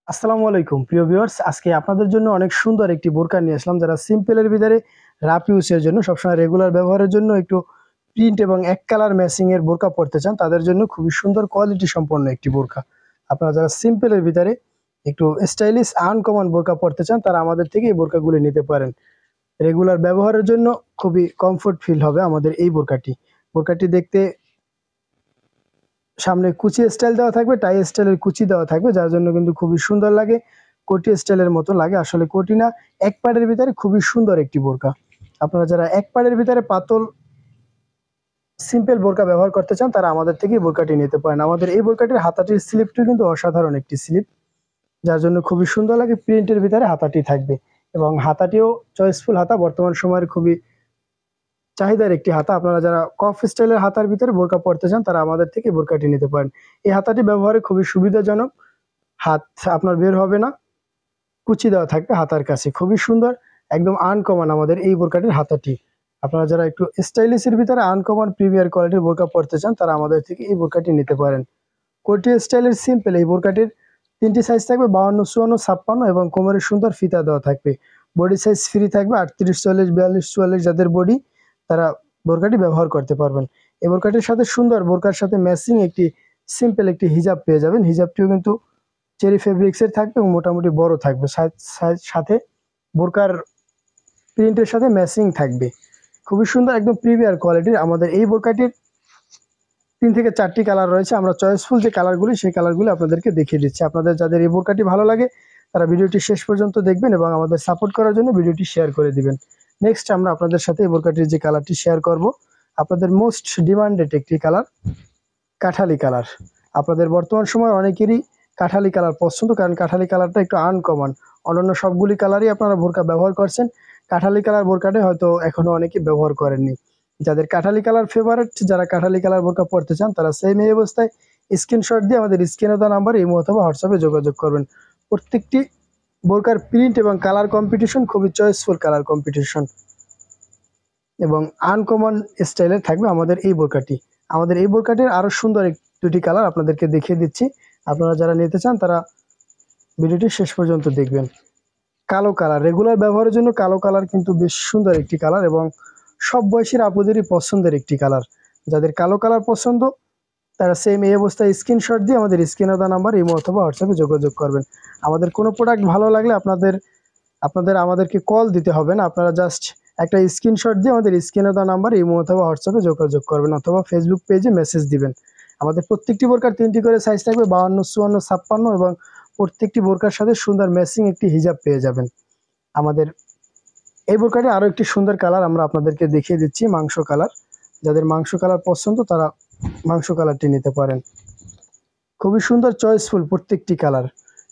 আসসালামু আলাইকুম প্রিয় ভিউয়ার্স, আজকে আপনাদের জন্য অনেক সুন্দর একটি বোরকা নিয়ে আসলাম। যারা সিম্পলের ভিতরে রাফ ইউজের জন্য, সবসময় রেগুলার ব্যবহারের জন্য একটু প্রিন্ট এবং এক কালার ম্যাচিং এর বোরকা পরতে চান, তাদের জন্য খুবই সুন্দর কোয়ালিটি সম্পন্ন একটি বোরকা। আপনারা যারা সিম্পলের ভিতরে একটু স্টাইলিশ আনকমন বোরকা পরতে চান, তারা আমাদের থেকে এই বোরকাগুলি নিতে পারেন। রেগুলার ব্যবহারের জন্য খুবই কমফোর্ট ফিল হবে আমাদের এই বোরকাটি। বোরকাটি দেখতে সামনে কুচি স্টাইল দেওয়া থাকবে, টাই স্টাইলের কুচি দেওয়া থাকবে, যার জন্য কিন্তু খুবই সুন্দর লাগে। কোটি স্টাইলের মতো লাগে, আসলে কোটি না, এক পাড়ের ভিতরে খুবই সুন্দর একটি বোরকা। আপনারা যারা এক পাড়ের ভিতরে পাতল সিম্পল বোরকা ব্যবহার করতে চান, তারা আমাদের থেকে এই বোরকাটি নিতে পারেন। আমাদের এই বোরকাটির হাতাটির স্লিপটি কিন্তু অসাধারণ একটি স্লিপ, যার জন্য খুবই সুন্দর লাগে। প্রিন্টের ভিতরে হাতাটি থাকবে এবং হাতাটিও চয়েসফুল হাতা, বর্তমান সময়ের খুবই চাহিদার একটি হাতা। আপনারা যারা কফ স্টাইলের হাতার ভিতরে বোরকা পরতে চান, তারা আমাদের থেকে বোরকাটি নিতে পারেন। এই হাতাটি ব্যবহারে খুবই সুবিধাজনক, হাত আপনার বের হবে না, কুচি দেওয়া থাকবে হাতার কাছে, খুবই সুন্দর, একদম আনকমন আমাদের এই বোরকাটির হাতাটি। আপনারা যারা একটু স্টাইলিশের ভিতরে আনকমন প্রিমিয়ার কোয়ালিটির বোরকা পরতে চান, তারা আমাদের থেকে এই বোরকাটি নিতে পারেন। কোটি স্টাইলের সিম্পল এই বোরকাটির তিনটি সাইজ থাকবে, 52, 54, 56 এবং কোমরের সুন্দর ফিতা দেওয়া থাকবে। বডি সাইজ ফ্রি থাকবে 38, 40, 42, 44, যাদের বডি, তারা বোরকাটি ব্যবহার করতে পারবেন। এই বোরকাটির সাথে সুন্দর বোরকার সাথে ম্যাচিং একটি সিম্পল একটি হিজাব পেয়ে যাবেন। হিজাবটিও কিন্তু চেরি ফেব্রিক্সের থাকবে এবং মোটামুটি বড় থাকবে, সাথে বোরকার প্রিন্টের সাথে ম্যাচিং থাকবে। খুবই সুন্দর, একদম প্রিমিয়ার কোয়ালিটির আমাদের এই বোরকাটির 3 থেকে 4টি কালার রয়েছে। আমরা চয়েসফুল যে কালারগুলি, সেই কালারগুলি আপনাদেরকে দেখিয়ে দিচ্ছি। আপনাদের যাদের এই বোরকাটি ভালো লাগে, তারা ভিডিওটি শেষ পর্যন্ত দেখবেন এবং আমাদের সাপোর্ট করার জন্য ভিডিওটি শেয়ার করে দিবেন। নেক্সট আমরা আপনাদের সাথে এই বোরকাটির যে কালারটি শেয়ার করব, আপনাদের মোস্ট ডিমান্ডেড একটি কালার, কাঠালি কালার। আপনাদের বর্তমান সময় অনেকেরই কাঠালি কালার পছন্দ, কারণ কাঠালি কালারটা একটু আনকমন। অন্যান্য সবগুলি কালারই আপনারা বোরকা ব্যবহার করছেন, কাঠালি কালার বোরকাটা হয়তো এখনো অনেকে ব্যবহার করেননি। যাদের কাঠালি কালার ফেভারিট, যারা কাঠালি কালার বোরকা পরতে চান, তারা সেম এই অবস্থায় স্ক্রিনশট দিয়ে আমাদের স্ক্রিনে দেওয়া নাম্বার ইমো অথবা হোয়াটসঅ্যাপে যোগাযোগ করবেন। প্রত্যেকটি বোরকার প্রিন্ট এবং কালার কম্পিটিশন খুবই চয়েসফুল কালার কম্পিটিশন এবং আনকমন স্টাইলের থাকবে আমাদের এই বোরকাটি। আমাদের এই বোরকাটির আরো সুন্দর দুটি কালার আপনাদেরকে দেখিয়ে দিচ্ছি। আপনারা যারা নিতে চান, তারা ভিডিওটি শেষ পর্যন্ত দেখবেন। কালো কালার, রেগুলার ব্যবহারের জন্য কালো কালার কিন্তু বেশ সুন্দর একটি কালার এবং সব বয়সের আপুদেরই পছন্দের একটি কালার। যাদের কালো কালার পছন্দ, তারা সেম এই অবস্থায় স্ক্রিনশট দিয়ে আমাদের স্ক্রিনে দেওয়া নাম্বার ইমো অথবা হোয়াটসঅ্যাপে যোগাযোগ করবেন। আমাদের কোনো প্রোডাক্ট ভালো লাগলে আমাদেরকে কল দিতে হবে না, আপনারা জাস্ট একটা স্ক্রিনশট দিয়ে আমাদের স্ক্রিনে দেওয়া নাম্বার ইমো অথবা হোয়াটসঅ্যাপে যোগাযোগ করবেন অথবা ফেসবুক পেজে মেসেজ দিবেন। আমাদের প্রত্যেকটি বোরকার 3টি করে সাইজ থাকবে, 52, 54, 56 এবং প্রত্যেকটি বোরকার সাথে সুন্দর ম্যাচিং একটি হিজাব পেয়ে যাবেন। আমাদের এই বোরকাটি আরো একটি সুন্দর কালার আমরা আপনাদেরকে দেখিয়ে দিচ্ছি, মাংস কালার। যাদের মাংস কালার পছন্দ, তারা মাংস কালারটি নিতে পারেন। খুবই সুন্দর চয়েসফুল প্রত্যেকটি কালার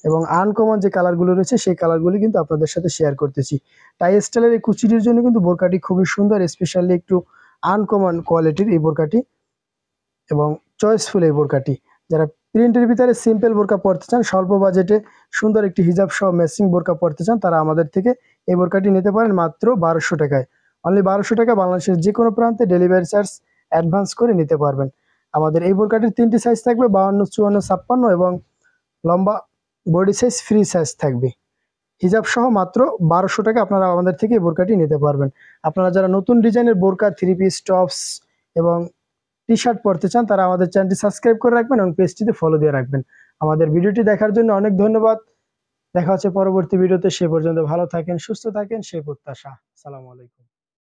এবং আনকমন যে কালারগুলো রয়েছে, সেই কালারগুলি কিন্তু আপনাদের সাথে শেয়ার করতেছি। টাই স্টাইলের এই কুচিটির জন্য কিন্তু বোরকাটি খুবই সুন্দর, স্পেশালি একটু আনকমন কোয়ালিটির এই বোরকাটি এবং চয়েসফুল এই বোরকাটি। যারা প্রিন্টের ভিতরে সিম্পল বোরকা পরতে চান, স্বল্প বাজেটে সুন্দর একটি হিজাব সহ ম্যাচিং বোরকা পরতে চান, তারা আমাদের থেকে এই বোরকাটি নিতে পারেন মাত্র 1200 টাকায়। অনলি 1200 টাকা, বাংলাদেশের যে কোনো প্রান্তে ডেলিভারি চার্জ অ্যাডভান্স করে নিতে পারবেন। আমাদের এই বোরকাটির 3টি সাইজ থাকবে, 52, 54, 56 এবং লম্বা বডি সাইজ ফ্রি সাইজ থাকবে। হিজাব সহ মাত্র 1200 টাকা আপনারা আমাদের থেকে এই বোরকাটি নিতে পারবেন। আপনারা যারা নতুন ডিজাইনের বোরকা, 3 পিস, টপস এবং টি শার্ট পরতে চান, তারা আমাদের চ্যানেলটি সাবস্ক্রাইব করে রাখবেন এবং পেজটিতে ফলো দিয়ে রাখবেন। আমাদের ভিডিওটি দেখার জন্য অনেক ধন্যবাদ। দেখা হচ্ছে পরবর্তী ভিডিওতে, সে পর্যন্ত ভালো থাকেন, সুস্থ থাকেন, সেই প্রত্যাশা। আসসালামু আলাইকুম।